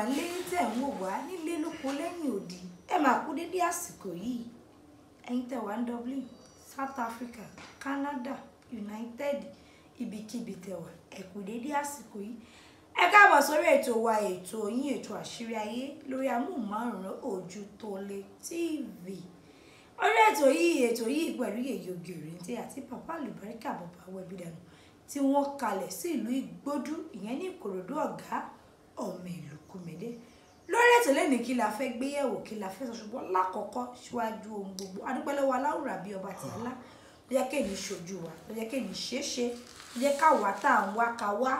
wà nílé tẹ̀ ń wò wá nílé lóko lẹ́yìn òdì ẹ máa kú dédé àsìkò yìí ẹ̀yin tẹ̀ wá ní Dublin South Africa Canada United ibikíbi tẹ̀ wá ẹ kú dédé àsìkò yìí ẹ káàbọ̀ sórí ètò wa ètò yín ètò àṣírí ayé lórí amóhùnmáwòrán Ojútólé TV orí ètò yìí pẹ̀lú yèyé Ògèrèǹté àti Baba Alubarika bàbá wẹ̀bídànù tí wọ́n kalẹ̀ sí ìlú Ìgbódú ìyẹn ní Ìkòròdú ọ̀gá ọmọ ìlú Kúmẹdé lórí ètò lẹ́ni kí la fẹ́ gbéyẹ̀wò kí la fẹ́ sọ ṣùgbọ́n lákọ̀ọ́kọ́ síwájú ohun gbogbo adúpẹ́ lọ́wọ́ aláwùrà bíi ọba tí alá ló jẹ́ kéèyàn ṣojú wa ló jẹ́ kéèyàn ṣeéṣe ló jẹ́ káwa tá à ń wá ká wá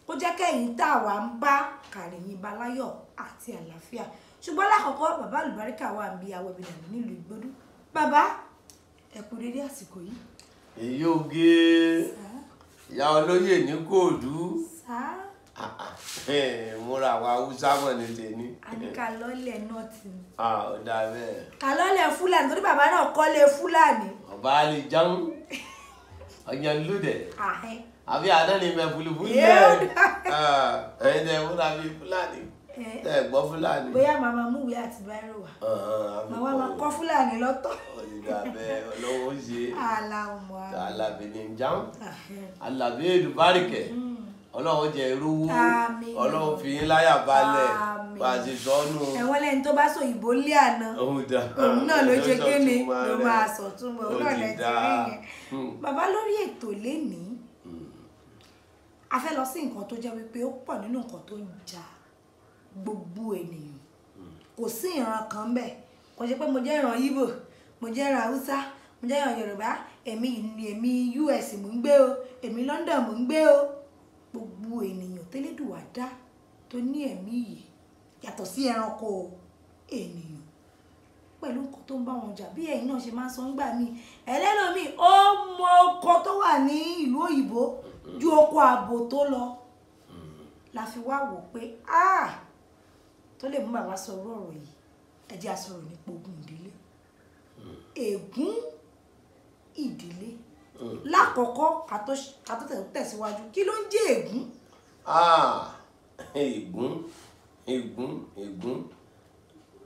ó jẹ́ kéèyàn tá àwa ń bá kàrìyìn baláyọ̀ àti àlàáfíà ṣùgbọ́n lákọ̀ọ́kọ́ Baba Alubarika wà ń bí awẹ́bìdànù nílùú Ìgbódú bàbá ẹ kú dédé àsìkò yìí. èyí oge ìyá olóyè ní Kòòdú múra wa Haúsá mọ̀ ní tèmi. àní kàlọ́lẹ̀ náà ti ní. ó dà bẹ́ẹ̀. kàlọ́lẹ̀ Fúlàní torí bàbá náà kọ́lé Fúlàní. ọba lè jẹun ọyàn lóde àbí àná ni mẹ fulufulu ẹ ẹyin tẹ múra bíi Fúlàní tẹ gbọ́ Fúlàní. bóyá màmá múwèé àti báírò wà màmá máa kọ́ Fúlàní lọ́tọ̀. ọ̀dà bẹ́ẹ̀ ọlọ́wọ́ ṣe aláwọ̀ alábìnrin jẹun alábí Alubarika ọlọ́run jẹ irúwú ọlọ́run fi yín láyà balẹ̀ bá a ṣe sọ́nù. ẹ̀wọ́n lẹ́ni tó bá sọ òyìnbó lé àná òun náà ló ṣe kéne ló máa sọ̀túnmọ̀ òun náà lẹ́tí rí yẹn. bàbá lórí ètò lénìí a fẹ́ lọ sí nǹkan tó jẹ́ wípé ó pọ̀ nínú nǹkan tó ń ja gbogbo ènìyàn kò sí ìran kan bẹ́ẹ̀ kò ṣe pé mo jẹ́ ìran Ìgbò mo jẹ́ ìran Haúsá mo jẹ́ ìran Yorùbá èmi US mò ń gbé o èmi London mò ń gbé o gbogbo ènìyàn tẹ́lẹ̀dùwà dá tó ní ẹ̀mí yìí yàtọ̀ sí ẹranko ènìyàn pẹ̀lú nǹkan tó ń bá wọn jà bí ẹ̀yin náà ṣe máa ń sọ ńgbà míì ẹlẹ́lòmíì ó mọ oko tó wà ní ìlú òyìnbó ju oko ààbò tó lọ la fi wá wò pé tó lè mú bàbá sọ̀rọ̀ ọ̀rọ̀ yìí ẹ jẹ́ a sọ̀rọ̀ nípa ogun ìdílé ègún ìdílé lákọ̀ọ́kọ́ ká tó tẹ̀síwájú kí ló ń jẹ́ ègún. ègún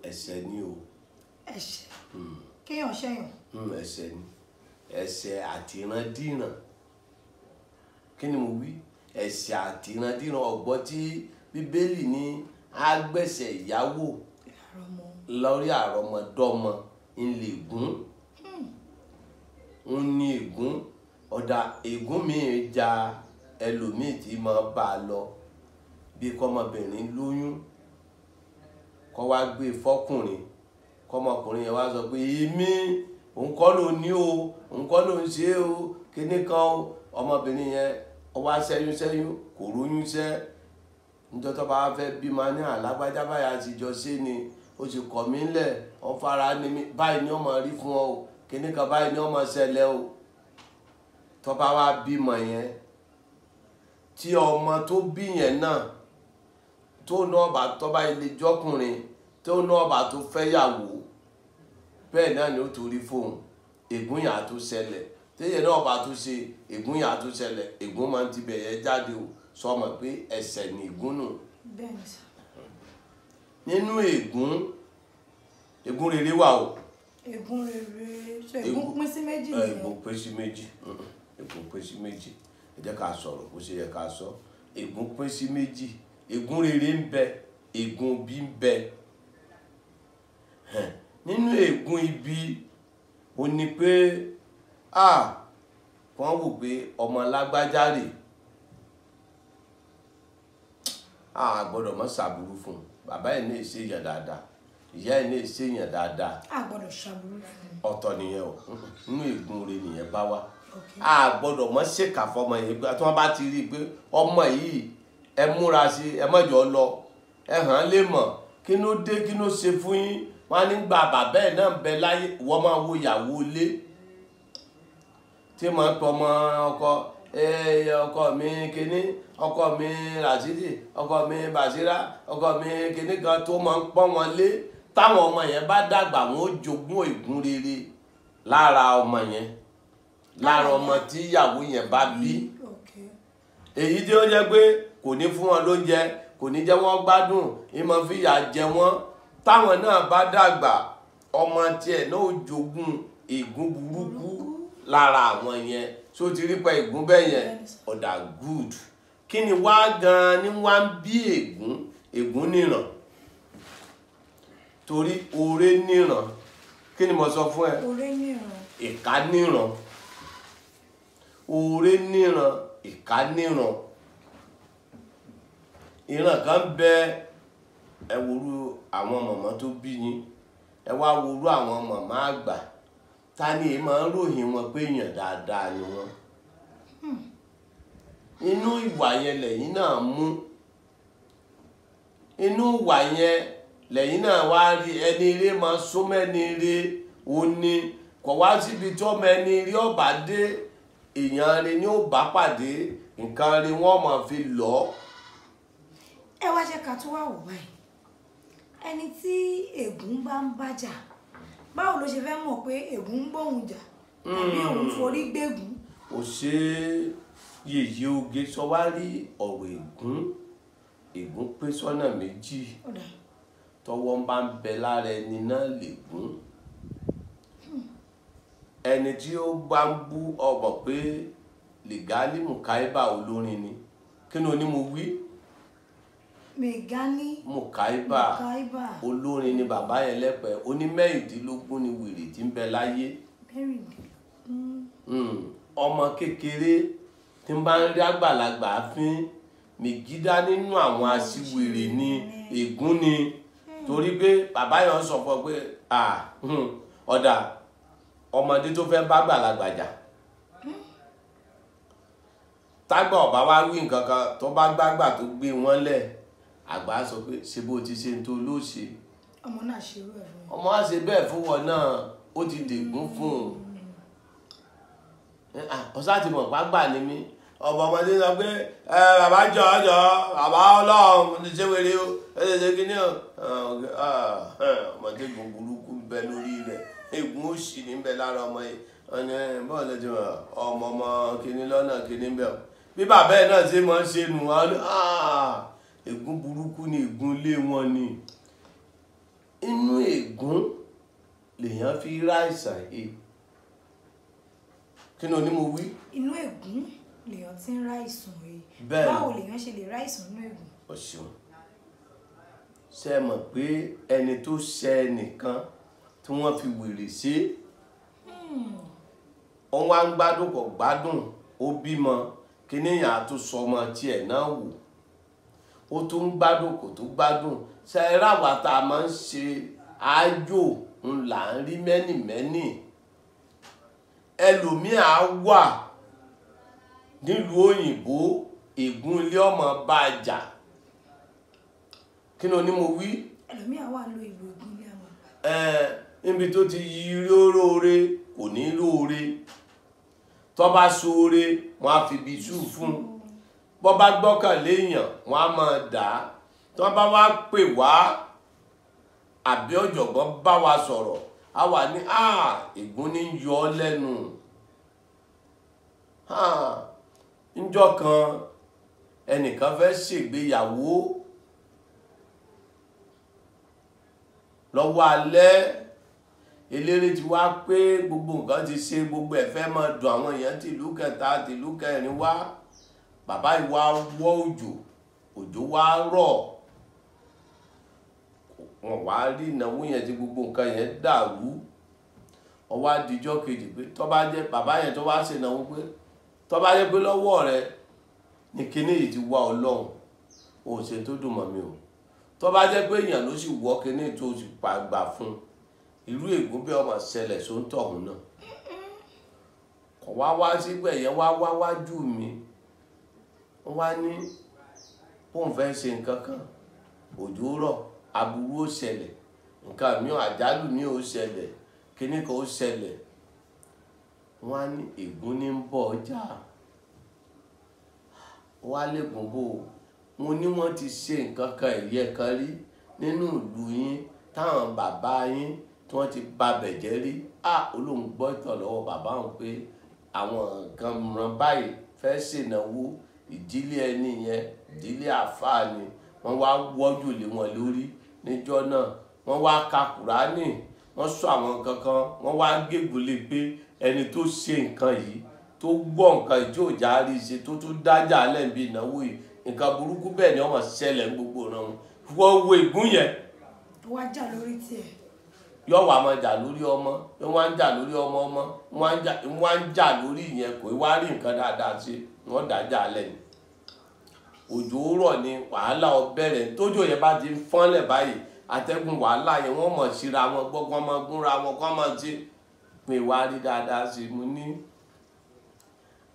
ẹ̀ṣẹ̀ ni o. ẹ̀ṣẹ̀ kéèyàn ṣẹ̀yàn. ẹ̀ṣẹ̀ ni ẹ̀ṣẹ̀ àtìrandíran kí ni mo wí ẹ̀ṣẹ̀ àtìrandíran ọ̀gbọ́n tí Bíbélì ní agbẹ̀ṣẹ̀ ìyàwó lórí àrọmọdọ́mọ ńlẹ̀gún ń ní ègún ọ̀dà ègún míì ja ẹlòmíì tí máa bá a lọ bí kọ́mọbìnrin lóyún kọ́ wá gbé fọ́kùnrin kọ́mọkùnrin yẹn wá sọ pé èmi òun kọ́ ló ní o òun kọ́ ló ń ṣe o kíní kan o ọmọbìnrin yẹn ó wá ṣẹ́yún kò róyún ṣẹ́ nítorí tó bá fẹ́ bímọ ní alágbájá báyà ti jọ ṣe ni ó sì kọ̀ mí lẹ̀ wọ́n fara ní mi báyìí ni ọmọ rí fún ọ o kíní kan báyìí ni ọmọ ṣẹlẹ̀ o tó bá wá bímọ yẹn tí ọmọ tó bí yẹn náà tó náà bá tó bá ilé jọkùnrin tó náà bá tó fẹ́yàwó bẹ́ẹ̀ náà ni ó torí fóun ègún yà á tó ṣẹlẹ̀ téyẹ náà bá tó ṣe ègún yà á tó ṣẹlẹ̀ ègún máa ń ti bẹ̀yẹ jáde o sọmọ pé ẹ̀ṣẹ̀ ni ègún nù. nínú ègún rere wà o. ègún rere ṣe ègún pín sí méjì nìyẹn. ègún pín sí méjì ègún pín sí méjì ẹ jẹ́ ká sọ̀rọ̀ bó ṣe yẹ ká sọ ègún pín sí méjì ègún rere ń bẹ ègún bí ń bẹ nínú ègún ibi ó ní pé wọ́n wò pé ọmọ lágbájá rè gbọ́dọ̀ mọ́ ṣàbúrú fún un bàbá ẹ̀ ní ìṣe èèyàn dáadáa ìyá ẹ̀ ní ìṣe èèyàn dáadáa gbọ́dọ̀ ṣàbúrú fún un ọ̀tọ̀ nìyẹn o nínú ègún rẹ̀ nìyẹn bá wá gbọ́dọ̀ mọ́ ṣèkà fọmọ yẹn tí wọ́n bá ti rí i pé ọmọ yìí ẹ múra sí ẹ mọ̀jọ́ lọ ẹ hàn án lè mọ̀ kí ló dé kí ló ṣe fún yín wọ́n á ní gba bàbá ẹ̀ náà bẹ láyé wọ́n máa wo ìyàwó ilé tí máa ń pọ ọmọ ọkọ mi kíní ọkọ mi Rashidi ọkọ mi Basira ọkọ mi kíní kan tó máa ń pọ́n wọn lé táwọn ọmọ yẹn bá dàgbà wọn ó jogún ègún rere lára ọmọ yẹn lára ọmọ tí ìyàwó yẹn bá bí èyí tí ó jẹ́ pé kò ní fún wọn lóúnjẹ kò ní jẹ́ wọ́n gbádùn ìmọ̀ fìyà jẹ wọ́n táwọn náà bá dàgbà ọmọ tiẹ̀ náà ó jogún ègún burúkú lára àwọn yẹn tó ti rí pa ègún bẹ́ẹ̀ yẹn ọ̀dà good kí ni wá gan-an ni wá ń bí ègún níran torí oore níran kí ni mo sọ fún ẹ ìka níran oore níran ìka níran ìran kan bẹ ẹ wòrú àwọn màmá tó bí yín ẹ wá wòrú àwọn màmá àgbà ta ni èyí máa ń ròyìn wọn pé èèyàn dáadáa ni wọn inú ìwà yẹn lẹ́yìn náà mú inú ìwà yẹn lẹ́yìn náà wá rí ẹni eré máa súnmọ́ ẹni eré òní kò wá síbi tí ọmọ ẹni eré ọba dé èèyàn rẹ ni ó bá pàdé nǹkan rẹ wọ́n máa fi lọ. ẹ wá jẹ́ ká tún wá wò báyìí ẹni tí ègún bá ń bájà báwo ló ṣe fẹ́ mọ̀ pé ègún ń bóun jà tàbí òun forí gbégún. ò ṣe yèyé oge sọ wá rí ọ̀rọ̀ ègún pé sọ́nà méjì tọwọ́ ń bá ń bẹ lára ẹni náà lègún ẹni tí ó bá ń bú ọmọ pé lìgálí mùkáíbà olórin ni kí ni oní mo wí mẹgání mùkáíbà olórin ni bàbá yẹn lẹ́pẹ́ ó ní mẹ́rìndínlógún ni wèrè tí ń bẹ láyé ọmọ kékeré tí ń bá ń rí àgbàlagbà fín mègídá nínú àwọn aṣiwèrè ni ègún ni torí pé bàbá yẹn sọ fún ọ pé ọ̀dà ọmọdé tó fẹ́ bá gbàlagbà jà tágbà ọba wá wí nǹkan kan tó bá gbàgbà tó gbé wọn lẹ̀ àgbà sọ pé ṣe bó ti ṣe ń tó ló ṣe ọmọ náà ṣe bẹ́ẹ̀ fún ọmọ á ṣe bẹ́ẹ̀ fún wọn náà ó ti dègún fún un ọ̀sá ti mọ̀ pàgbà ni mí ọ̀bọ̀ ọmọdé sọ pé bàbá jọ bàbá ọlọ́run ti ṣe wèrè o ṣe kí ni ọmọdé gùn burúkú bẹ lórí rẹ̀ ègún òṣì níbẹ̀ lára ọmọ yìí ọ̀nà bọ́ọ̀lù ti mọ̀ ọmọ kìíní lọ́nà kìíní bẹ́ẹ̀ bí bàbá ẹ̀ náà ṣe máa ń ṣe nù ègún burúkú ni ègún lé wọn ni inú ègún lèèyàn fi ráìsàn yìí kí ni onímọ̀ wí. inú ègún lèèyàn ti ń ráìsàn yìí báwo lèèyàn ṣe lè ráìsàn inú ègún. o ṣeun ṣe mọ̀ pé ẹni tó ṣe ẹnìkan tí wọ́n fi wèrè ṣe wọ́n wá ń gbádùn kò gbádùn ó bímọ kí níyàn á tún sọmọ tiẹ̀ náà wò ó tún ń gbádùn kò tún gbádùn ṣe ráwà tá a máa ń ṣe àájò ńlá ń rí mẹ́nìmẹ́nì ẹlòmíà wà nílùú òyìnbó ègún ilé ọmọ bá a jà kí ni onímọ̀ wí. ẹlòmíà wà ló ìlú ègún ilé ọmọ. níbi tó ti yí róore kò ní róore tó bá sóore wọn á fi ibi sùn fún bó bá gbọ́kàn léèyàn wọn á máa dà á tó bá wá pè wá àbí ọ̀jọ̀gbọ́n bá wa sọ̀rọ̀ a wà ní ègún ní yọ ọ́ lẹ́nu níjọ́ kan ẹnìkan fẹ́ ṣègbéyàwó lọ́wọ́ alẹ́ eléré ti wá pé gbogbo nǹkan ti ṣe gbogbo ẹ̀ fẹ́ máa dùn àwọn èèyàn tìlú kẹta tìlú kẹrin wá bàbá ìwà wọ́ òjò wá rọ̀ wọn wá rí ìnáwó yẹn tí gbogbo nǹkan yẹn dàrú ọwọ́ àdìjọ́ kejì pé tó bá jẹ́ bàbá yẹn tó wá ṣènáwó pé tó bá jẹ́ pé lọ́wọ́ rẹ ní kíní yìí ti wá ọlọ́run ò ṣe tó dùn mọ́ mi o tó bá jẹ́ pé èèyàn ló sì wọ́ kíní tó sì gbà fún irú ègún bí ọmọ ṣẹlẹ̀ só ń tọ̀hún náà kọ̀ wá sígbẹ̀ yẹn wá wájú mi wọ́n wá ní bóun fẹ́ ṣe nǹkan kan òjò rọ̀ aburú ó ṣẹlẹ̀ nǹkan mìíràn àjálù ní ó ṣẹlẹ̀ kíní kan ó ṣẹlẹ̀ wọ́n á ní ègún ní ń bọ̀ ọjà wọ́n á lẹ́gùn bò wọ́n ní wọ́n ti ṣe nǹkan kan ẹ̀yẹ kan rí nínú ìlú yín táwọn bàbá yín tí wọ́n ti ba bẹ̀jẹ́ rí olóhùn gbọ́ ìtàn lọ́wọ́ bàbá wọn pé àwọn nǹkan mìíràn báyìí fẹ́ ṣènáwó ìdílé ẹni yẹn ìdílé àfáà ni wọ́n wá wọ́jò lé wọn lórí níjọ́ náà, wọ́n wá ka Kùránì, wọ́n sọ àwọn kankan, wọ́n wá gégùlé pé ẹni tó ṣe nǹkan yìí tó gbọ́ nǹkan ìjó ìjárí ṣe tó tún dájà lẹ́ǹbí ìnáwó yìí, nǹkan burúkú bẹ́ẹ̀ ni ọmọ ṣẹlẹ̀ gbogbo náà wọ́n wo ègún yẹn. wá jà lórí tiẹ̀. yọ wà máa jà lórí ọmọ, wọ́n ń jà lórí ọmọ, wọ́n ń jà lórí ìyẹn kò wá rí nǹkan dáadáa ṣe, wọ́n dájà lẹ́nu. òjò rọ̀ ni wàhálà ọbẹ̀rẹ̀, tójò yẹn bá ti fọ́nlẹ̀ báyìí atẹ́gùn wàhálà yẹn wọ́n mọ̀ síra wọn gbọ́gbọ́n máa gúnra wọn kọ́ máa ti pè wá rí dáadáa sí i. mo ní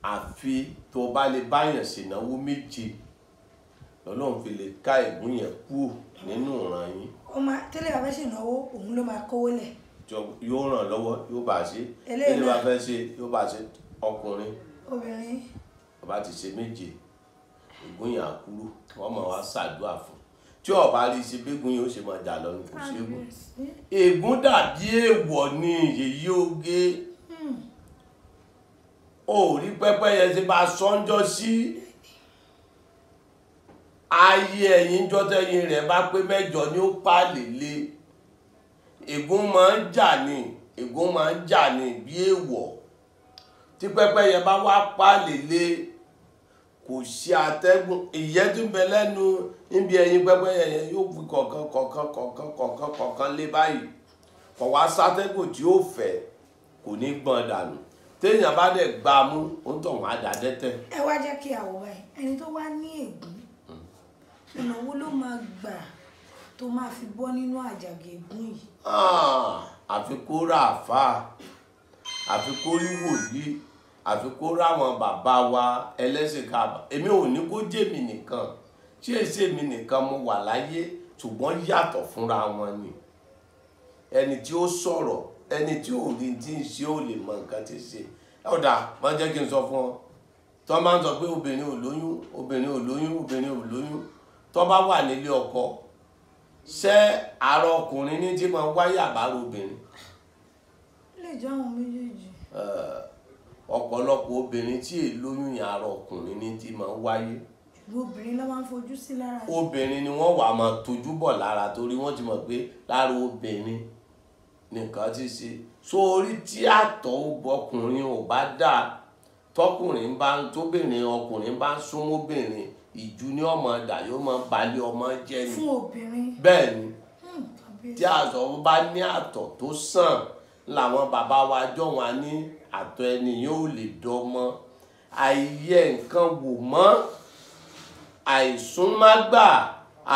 àfi tó bá lè báyàn ṣènáwó méje lọ́lọ́run fi lè ká ègún yẹn kúrò nínú ìran yín. tẹ́lẹ̀ bá fẹ́ ṣènáwó òun ló máa kówó lẹ̀. yóò ràn lọ́wọ́, yóò bá ṣe. tẹ́lẹ̀ bá fẹ́ ṣe yóò bá ṣe. ọkùnrin obìnrin bàbá ti ṣe méje ègún yẹn á kúrò, wọ́n máa wá ṣàdúrà fún. tí ọba rí ṣe gbégún yóò ṣe máa jà lọ ní kò ṣẹ́gun. ègún dàbí èèwọ̀ ní yèyí oge. ó rí pẹ́pẹ́yẹ tí bá sọ́njọ́ sí ayé ẹ̀yìn jọ́tẹ́yìn rẹ̀ bá pé mẹ́jọ ní ó pàlè lé. ègún máa ń jà ní, ègún máa ń jà ní bí èèwọ̀. tí pẹ́pẹ́yẹ bá wá pàlè lé kò sí atẹ́gùn, ìyẹ́ tí ń bẹ lẹ́nu níbi ẹyin pẹ́pẹ́yẹ yẹn yóò fi kọ̀ọ̀kan lé báyìí, kọ̀ wá sátẹ́gùn tí ó fẹ́ kò ní gbọ́n dànù. téèyàn bá dẹ̀ gbá mú ó ń tọ̀ wọ́n á dà dẹ́tẹ̀. ẹ wá jẹ́ kí àwọ̀ ẹ̀ ẹni tó wá ní ègún ìnáwó ló máa gbà tó máa fi bọ́ nínú àjàgà ègún yìí. àfi kó rà àfáà, àfi kó rí wòlíì, àfi kó ráwọn bàbá wa ẹlẹ́sìn káàbà. èmi ò ní kó jèmi nìkan, ṣé èsì èmi nìkan mo wà láyé, ṣùgbọ́n yàtọ̀ fúnra wọn ni. ẹni tí ó sọ̀rọ̀, ẹni tí ò rí tí ń ṣe ò lè mọ nǹkan tí ń ṣe. ọ̀dà máa jẹ́ kí n sọ fún ọ, tó máa ń sọ pé obìnrin ò lóyún, obìnrin ò lóyún, obìnrin ò lóyún, tó bá wà nílé ọkọ ṣé àárọ ọkùnrin ní tí máa wáyé àbárò obìnrin? lè jẹ́ àwọn méjèèjì. ọ̀pọ̀lọpọ̀ obìnrin tí èlóyún yẹn àárọ ọkùnrin ní tí máa wáyé. obìnrin ló máa ń fojú sí lára. obìnrin ni wọ́n wà máa tójú bọ̀ lára torí wọ́n ti mọ̀ pé lára obìnrin nìkan ti ṣe. sórí tí àtọ̀ ọkùnrin ò bá dáa, tọkùnrin bá tóbìnrin ọkùnrin bá súnmọ́ obìnrin, ìjú ní ọmọ dà yóò máa balẹ̀ ọmọ jẹ́ ni. fún obìnrin. bẹ́ẹ̀ ni tí àtọ̀ bá ní àtọ̀ tó sàn làwọn bàbá wa jọ wọn ní àtọ̀ ẹni yóò lè dọ́mọ. àìyẹ nǹkan wò mọ́, àìsúnmágbà,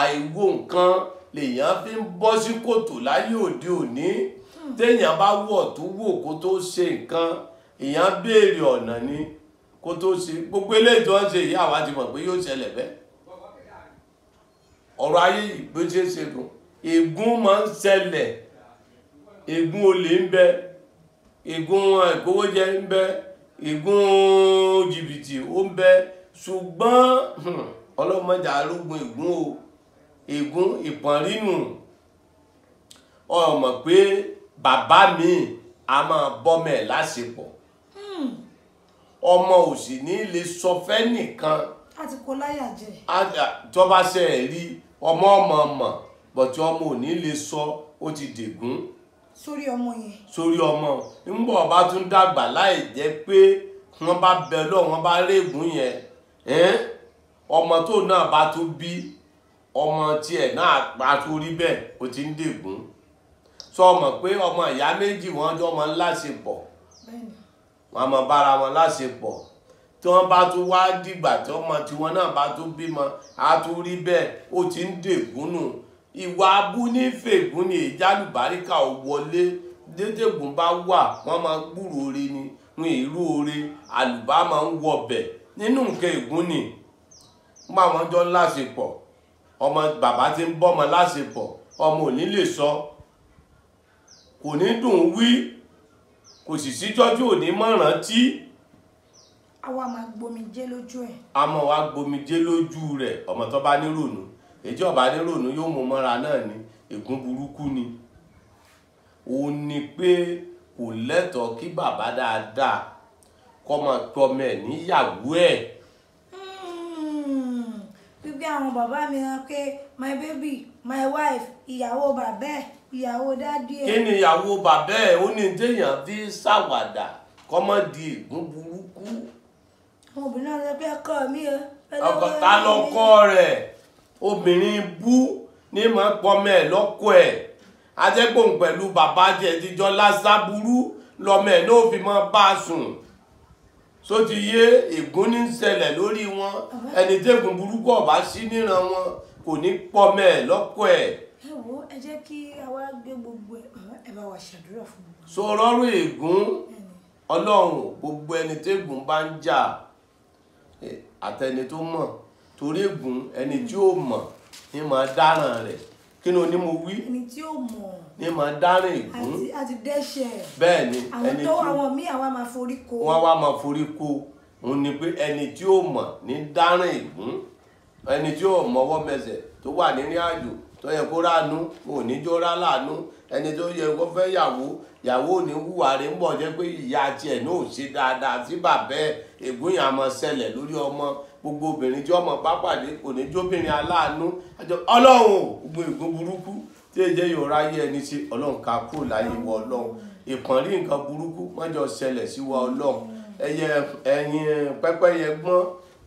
àìwò nǹkan lèèyàn fi ń bọ́ sí kòtò láyé òde òní. téèyàn bá wọ̀ tó wò kó tó ṣe nǹkan, èèyàn béèrè ọ̀nà ni kó tó ṣe. gbogbo eléyìí tó ń ṣe yìí àwa ti mọ̀ pé yóò ṣẹlẹ̀ bẹ́ẹ̀. ọ̀rọ̀ ayé yìí bó ṣe é ṣe dùn. ègún máa ń ṣẹlẹ̀, ègún olè ń bẹ, ègún ìkówójẹ ń bẹ, ègún jìbìtì ó ń bẹ, ṣùgbọ́n ọlọ́mọdé arúgbó ègún o, ègún ìpọ́nrínù. ó mọ̀ pé bàbá mi a máa bọ́mọ ẹ̀ láṣepọ̀, ọmọ ò sì ní lè sọ fẹ́ nìkan. àti kò láyà jẹ. tó bá ṣe ẹ̀ rí ọmọ mọ̀ bọ̀tí ọmọ ò ní lè sọ, ó ti dègún sórí ọmọ yẹn. sórí ọmọ ńgbọ̀ bá tún dàgbà láì jẹ́ pé wọ́n bá bẹ lọ wọ́n bá régún yẹn, ọmọ tó náà bá tún bí ọmọ tiẹ̀ náà bá tún rí bẹ́ẹ̀ ó ti ń dègún. sọ mọ̀ pé ọmọ ìyá méjì wọ́n jọ máa ń láṣepọ̀, wọ́n máa bára wọn láṣepọ̀. tí wọ́n bá tún wá dìgbà tí ọmọ tiwọn náà bá tún bímọ á tún rí bẹ́ẹ̀ ó ti ń dègún nù. ìwà abúnífègún ni ìjálùbáríkà ò wọlé. dédégún bá wà wọ́n máa gbúrò oore ni, wọn ìrú oore àlùbá máa ń wọbẹ̀ nínú nǹkan ègún ni. nígbà wọn jọ láṣepọ̀, ọmọ bàbá ti ń bọ́mọ láṣepọ̀, ọmọ ò ní lè sọ, kò ní dùn wí, kò sì síjọ́jú òní mọ̀ràn tí. àwa máa gbomijé lójú ẹ̀. a máa wá gbomijé lójú rẹ̀. ọmọ tó bá ní rònú, èjì ọba ní rònú yóò mú mọ́ra náà ni. ègún burúkú ni. ó ní pé kò lẹ́tọ̀ọ́ kí bàbá dáadáa kọ́ máa tọmọ ẹ̀ níyàwó ẹ̀. gbígbé àwọn bàbá mi hàn pé my baby my wife ìyàwó bàbá ẹ̀ ìyàwó dádì ẹ̀. kí ni ìyàwó bàbá ẹ̀ ó ní téèyàn fi ṣàwàdà kọ́mọ́ di ègún burúkú. àwọn obìnrin náà sọ pé ọkọ mi o. ọkọ ta lọkọ rẹ̀ obìnrin bú ní mọ̀ pọ́mọ ẹ̀ lọ́kọ ẹ̀ ajẹ́gbọ̀n pẹ̀lú bàbá jẹ́ tíjọ́ lásàbúrú lọ́mọ ẹ̀ náà fi mọ́ bá a sùn. só ti yé ègún ní ṣẹlẹ̀ lórí wọn ẹni tẹ́gùn burúkú ọ̀bá sí níran wọn kò ní pọ́mọ ẹ̀ lọ́kọ ẹ̀. ẹ wo ẹ jẹ́ kí àwa gbé gbogbo ẹ bá wa ṣàdúrà fún mi. so rọrùn ègún ọlọ́run gbogbo ẹni tẹ́gùn bá ń jà àtẹni tó mọ̀ torí ègún ẹni tí ó mọ̀ ní máa dáràn rẹ̀ kí ni oní mo wí. ẹni tí ó mọ̀ ní máa dáràn ègún àti dẹ́ṣẹ̀. bẹ́ẹ̀ ni ẹni tí àwọn míì àwa máa forí kó. wọ́n wá máa forí kó òun ni pé ẹni tí ó mọ̀ ní dáràn ègún ẹni tí ó mọwọ́ mẹsẹ̀ tó wà nírìn àjò tó yẹ kó ránú kò ní jó rá láàánú ẹni tó yẹ kó fẹ́ yàwó ò ní hùwà rẹ̀ ń bọ̀ jẹ́ pé ìyá tiẹ̀ náà ò ṣe dáadáa sí bàbá ẹ̀ ègún yà máa ṣẹlẹ̀ lórí ọmọ gbogbo obìnrin tí ọmọ bá pàdé kò ní jóbìnrin aláàánú ọlọ́run gbogbo ègún burúkú tí èjẹ́ yóò ráyé ẹni sí ọlọ́run ká kúrò láyé wọ ọlọ́run ìpọ́nrí nǹkan burúkú mọ́jọ ṣẹlẹ̀ sí wọ ọlọ́run ẹ̀yìn pẹ́pẹ́yẹ gbọ́n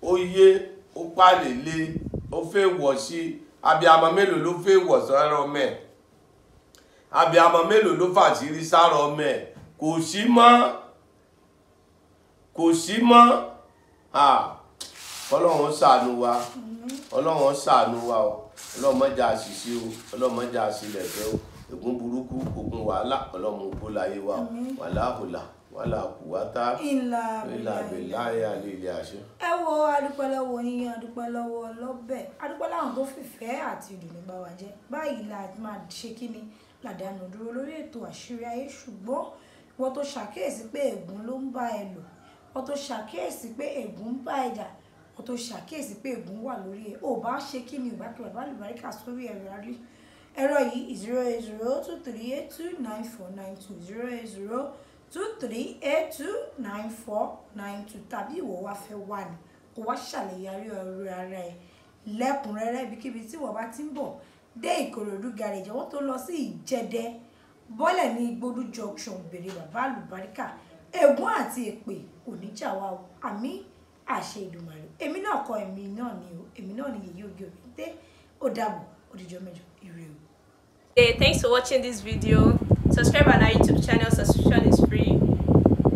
ó yé ó pàlè lé ó fẹ́ wọ̀ sí abiyamọ mélòó ló fẹ́ wọ̀ sára ọmọ ẹ̀ abiyamọ mélòó ló fàṣírí sára ọmọ ẹ̀ kò sí mọ́ ọlọ́run ṣàánú wa ọlọ́run ṣàánú wa o ọlọ́run mọ́jà àṣìṣe o ọlọ́run mọ́jà àṣìlẹ̀ fẹ́ o ègún burúkú ogun wàhálà ọlọ́run kó láyé wa wàhálà wàhálà kùwátá ìlà àbẹ̀láyé àlè ilé àṣẹ. ẹ wo adúpẹ́ lọ́wọ́ yín adúpẹ́ lọ́wọ́ ọlọ́bẹ̀ adúpẹ́ láwọn tó fìfẹ́ àti ìdùnnú bá wa jẹ́ báyìí la máa ṣe kí ni làdánù dúró lórí ètò àṣírí ayé ṣùgbọ́n wọ́n tó ṣàkíyèsí pé ègún ló ń bá ẹ lò wọ́n tó ṣàkíyèsí pé ègún ń bá ẹ jà wọ́n tó ṣàkíyèsí pé ègún wà lórí ẹ ò bá ṣe kí ni ìgbà tó Baba Alubarika sórí ẹ̀rọ yìí 08023829492 08023829492 tàbí ìwọ wá fẹ́ wà ní kó wá ṣàlàyé ọ̀rọ̀ ara ẹ lẹ́kùnrẹ́rẹ́ ibikíbi tí wọ́n bá ti ń bọ̀ dé Ìkòròdú garage wọ́n tó lọ sí Ìjẹ̀dẹ bọ́lẹ̀ ní Igbódù junction bèrè Baba Alubarika ègún àti èpè kò ní jà wá o àmì àṣẹ Ìdùmarè èmi náà kọ́ èmi náà ni yèyí ògì òbí ó dàbọ̀ ó dìjọ́ mẹ́jọ ire o. Hey, thanks for watching this video. Subscribe on our YouTube channel. Subscription is free.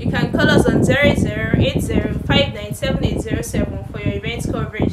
You can call us on 0080597807 for your event coverage.